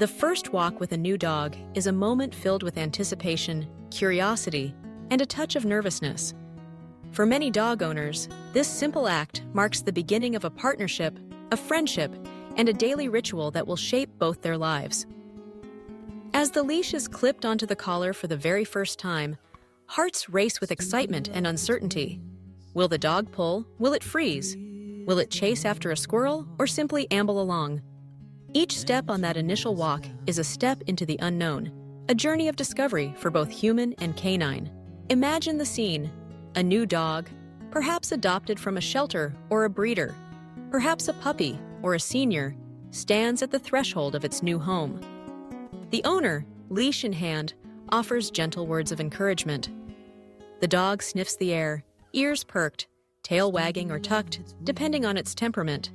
The first walk with a new dog is a moment filled with anticipation, curiosity, and a touch of nervousness. For many dog owners, this simple act marks the beginning of a partnership, a friendship, and a daily ritual that will shape both their lives. As the leash is clipped onto the collar for the very first time, hearts race with excitement and uncertainty. Will the dog pull? Will it freeze? Will it chase after a squirrel or simply amble along? Each step on that initial walk is a step into the unknown, a journey of discovery for both human and canine. Imagine the scene: a new dog, perhaps adopted from a shelter or a breeder, perhaps a puppy or a senior, stands at the threshold of its new home. The owner, leash in hand, offers gentle words of encouragement. The dog sniffs the air, ears perked, tail wagging or tucked, depending on its temperament.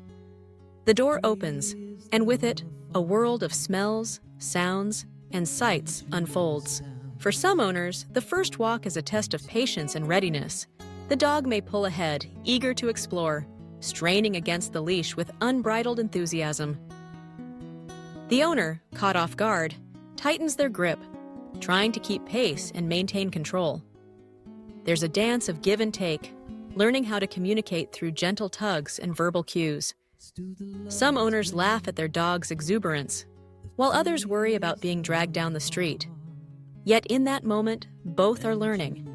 The door opens, and with it, a world of smells, sounds, and sights unfolds. For some owners, the first walk is a test of patience and readiness. The dog may pull ahead, eager to explore, straining against the leash with unbridled enthusiasm. The owner, caught off guard, tightens their grip, trying to keep pace and maintain control. There's a dance of give and take, learning how to communicate through gentle tugs and verbal cues. Some owners laugh at their dog's exuberance, while others worry about being dragged down the street. Yet in that moment, both are learning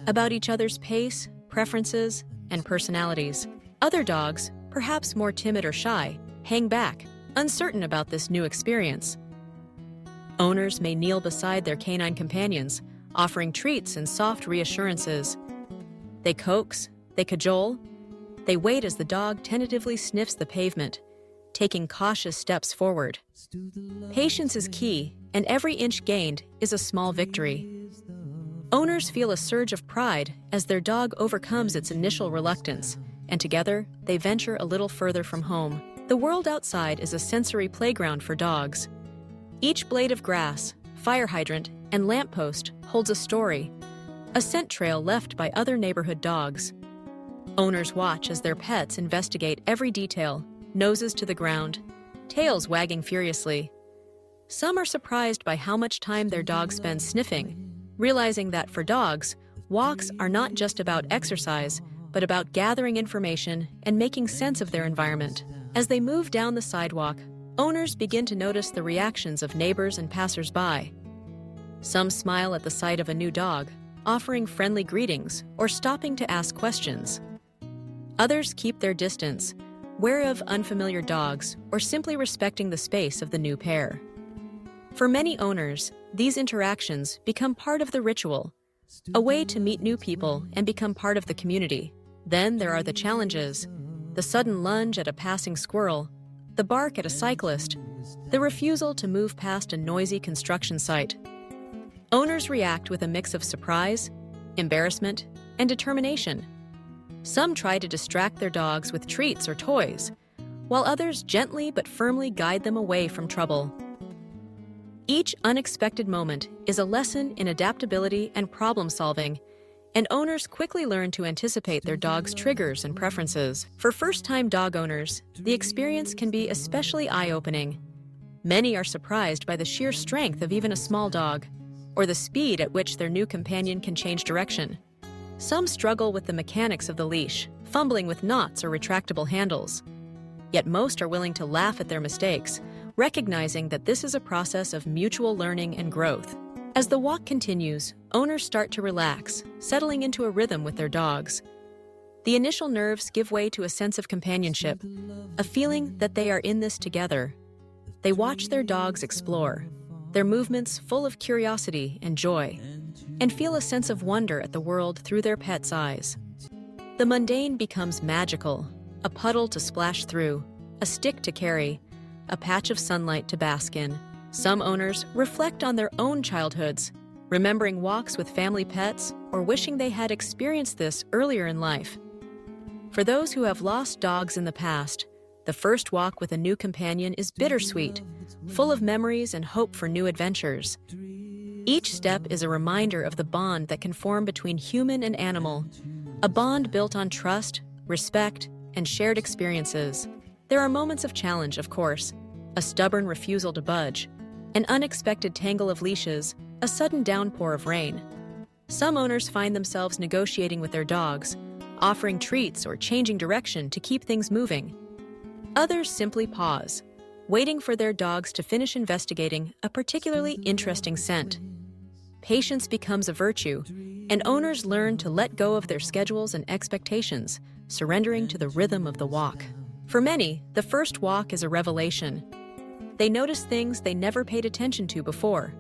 about each other's pace, preferences, and personalities. Other dogs, perhaps more timid or shy, hang back, uncertain about this new experience. Owners may kneel beside their canine companions, offering treats and soft reassurances. They coax, they cajole, they wait as the dog tentatively sniffs the pavement, taking cautious steps forward. Patience is key, and every inch gained is a small victory. Owners feel a surge of pride as their dog overcomes its initial reluctance, and together they venture a little further from home. The world outside is a sensory playground for dogs. Each blade of grass, fire hydrant, and lamppost holds a story, a scent trail left by other neighborhood dogs. Owners watch as their pets investigate every detail, noses to the ground, tails wagging furiously. Some are surprised by how much time their dog spends sniffing, realizing that for dogs, walks are not just about exercise, but about gathering information and making sense of their environment. As they move down the sidewalk, owners begin to notice the reactions of neighbors and passers-by. Some smile at the sight of a new dog, offering friendly greetings or stopping to ask questions. Others keep their distance, wary of unfamiliar dogs or simply respecting the space of the new pair. For many owners, these interactions become part of the ritual, a way to meet new people and become part of the community. Then there are the challenges: the sudden lunge at a passing squirrel, the bark at a cyclist, the refusal to move past a noisy construction site. Owners react with a mix of surprise, embarrassment, and determination. Some try to distract their dogs with treats or toys, while others gently but firmly guide them away from trouble. Each unexpected moment is a lesson in adaptability and problem-solving, and owners quickly learn to anticipate their dog's triggers and preferences. For first-time dog owners, the experience can be especially eye-opening. Many are surprised by the sheer strength of even a small dog, or the speed at which their new companion can change direction. Some struggle with the mechanics of the leash, fumbling with knots or retractable handles. Yet most are willing to laugh at their mistakes, recognizing that this is a process of mutual learning and growth. As the walk continues, owners start to relax, settling into a rhythm with their dogs. The initial nerves give way to a sense of companionship, a feeling that they are in this together. They watch their dogs explore, their movements full of curiosity and joy, and feel a sense of wonder at the world through their pet's eyes. The mundane becomes magical, a puddle to splash through, a stick to carry, a patch of sunlight to bask in. Some owners reflect on their own childhoods, remembering walks with family pets or wishing they had experienced this earlier in life. For those who have lost dogs in the past, the first walk with a new companion is bittersweet, full of memories and hope for new adventures. Each step is a reminder of the bond that can form between human and animal, a bond built on trust, respect, and shared experiences. There are moments of challenge, of course, a stubborn refusal to budge, An unexpected tangle of leashes, a sudden downpour of rain. Some owners find themselves negotiating with their dogs, offering treats or changing direction to keep things moving. Others simply pause, waiting for their dogs to finish investigating a particularly interesting scent. Patience becomes a virtue, and owners learn to let go of their schedules and expectations, surrendering to the rhythm of the walk. For many, the first walk is a revelation. They notice things they never paid attention to before: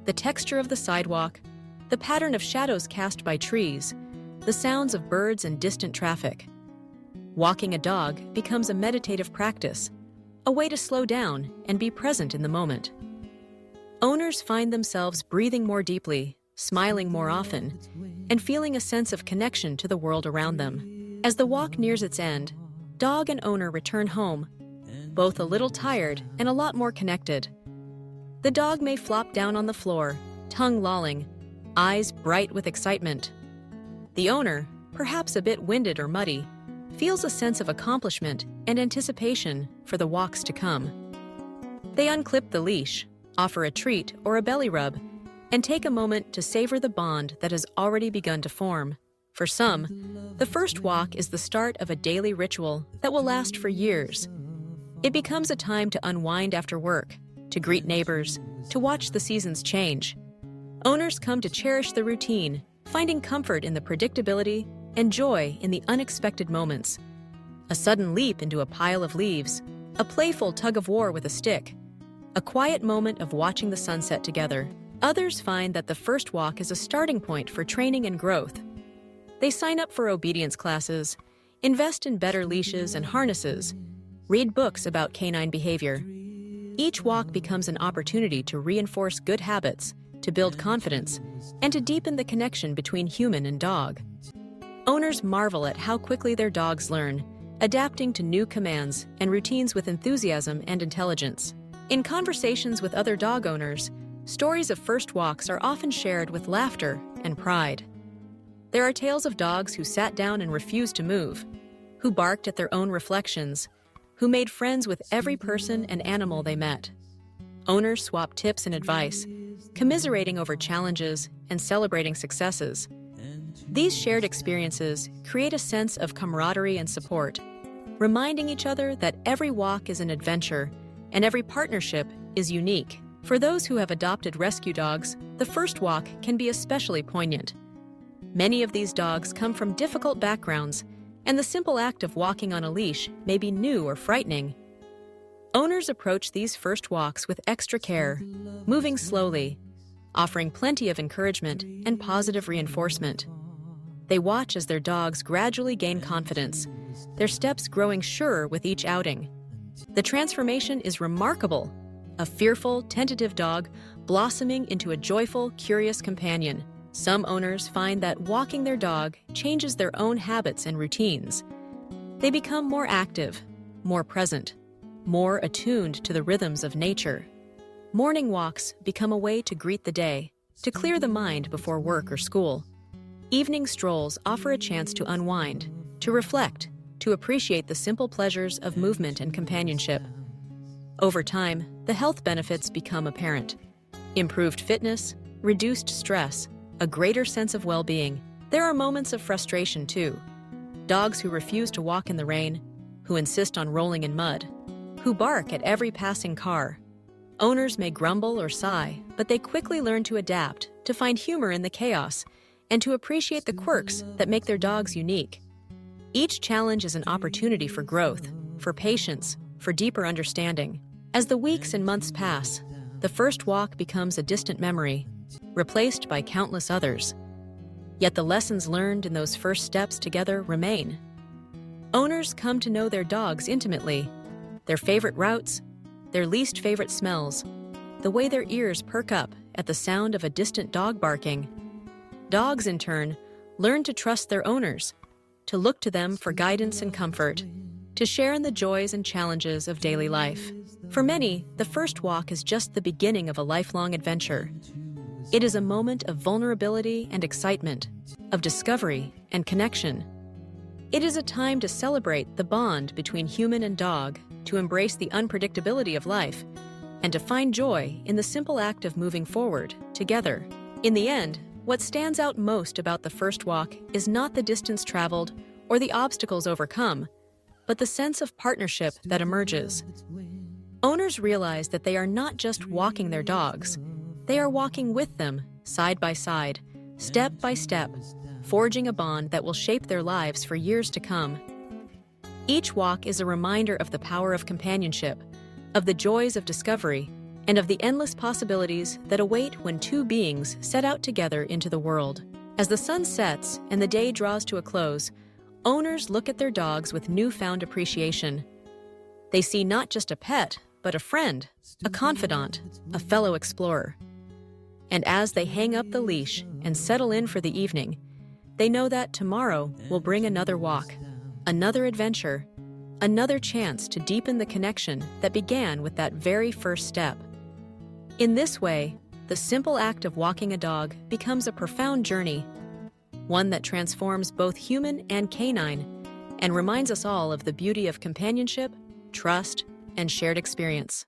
the texture of the sidewalk, the pattern of shadows cast by trees, the sounds of birds and distant traffic. Walking a dog becomes a meditative practice, a way to slow down and be present in the moment. Owners find themselves breathing more deeply, smiling more often, and feeling a sense of connection to the world around them. As the walk nears its end, dog and owner return home, both a little tired and a lot more connected. The dog may flop down on the floor, tongue lolling, eyes bright with excitement. The owner, perhaps a bit winded or muddy, feels a sense of accomplishment and anticipation for the walks to come. They unclip the leash, offer a treat or a belly rub, and take a moment to savor the bond that has already begun to form. For some, the first walk is the start of a daily ritual that will last for years. It becomes a time to unwind after work, to greet neighbors, to watch the seasons change. Owners come to cherish the routine, finding comfort in the predictability and joy in the unexpected moments. A sudden leap into a pile of leaves, a playful tug-of-war with a stick, a quiet moment of watching the sunset together. Others find that the first walk is a starting point for training and growth. They sign up for obedience classes, invest in better leashes and harnesses, read books about canine behavior. Each walk becomes an opportunity to reinforce good habits, to build confidence, and to deepen the connection between human and dog. Owners marvel at how quickly their dogs learn, adapting to new commands and routines with enthusiasm and intelligence. In conversations with other dog owners, stories of first walks are often shared with laughter and pride. There are tales of dogs who sat down and refused to move, who barked at their own reflections, who made friends with every person and animal they met. Owners swap tips and advice, commiserating over challenges and celebrating successes. These shared experiences create a sense of camaraderie and support, reminding each other that every walk is an adventure and every partnership is unique. For those who have adopted rescue dogs, the first walk can be especially poignant. Many of these dogs come from difficult backgrounds, and the simple act of walking on a leash may be new or frightening. Owners approach these first walks with extra care, moving slowly, offering plenty of encouragement and positive reinforcement. They watch as their dogs gradually gain confidence, their steps growing surer with each outing. The transformation is remarkable, a fearful, tentative dog blossoming into a joyful, curious companion. Some owners find that walking their dog changes their own habits and routines. They become more active, more present, more attuned to the rhythms of nature. Morning walks become a way to greet the day, to clear the mind before work or school. Evening strolls offer a chance to unwind, to reflect, to appreciate the simple pleasures of movement and companionship. Over time, the health benefits become apparent. Improved fitness, reduced stress, a greater sense of well-being. There are moments of frustration, too. Dogs who refuse to walk in the rain, who insist on rolling in mud, who bark at every passing car. Owners may grumble or sigh, but they quickly learn to adapt, to find humor in the chaos, and to appreciate the quirks that make their dogs unique. Each challenge is an opportunity for growth, for patience, for deeper understanding. As the weeks and months pass, the first walk becomes a distant memory, replaced by countless others. Yet the lessons learned in those first steps together remain. Owners come to know their dogs intimately, their favorite routes, their least favorite smells, the way their ears perk up at the sound of a distant dog barking. Dogs, in turn, learn to trust their owners, to look to them for guidance and comfort, to share in the joys and challenges of daily life. For many, the first walk is just the beginning of a lifelong adventure. It is a moment of vulnerability and excitement, of discovery and connection. It is a time to celebrate the bond between human and dog, to embrace the unpredictability of life, and to find joy in the simple act of moving forward, together. In the end, what stands out most about the first walk is not the distance traveled or the obstacles overcome, but the sense of partnership that emerges. Owners realize that they are not just walking their dogs, they are walking with them, side by side, step by step, forging a bond that will shape their lives for years to come. Each walk is a reminder of the power of companionship, of the joys of discovery, and of the endless possibilities that await when two beings set out together into the world. As the sun sets and the day draws to a close, owners look at their dogs with newfound appreciation. They see not just a pet, but a friend, a confidant, a fellow explorer. And as they hang up the leash and settle in for the evening, they know that tomorrow will bring another walk, another adventure, another chance to deepen the connection that began with that very first step. In this way, the simple act of walking a dog becomes a profound journey, one that transforms both human and canine, and reminds us all of the beauty of companionship, trust, and shared experience.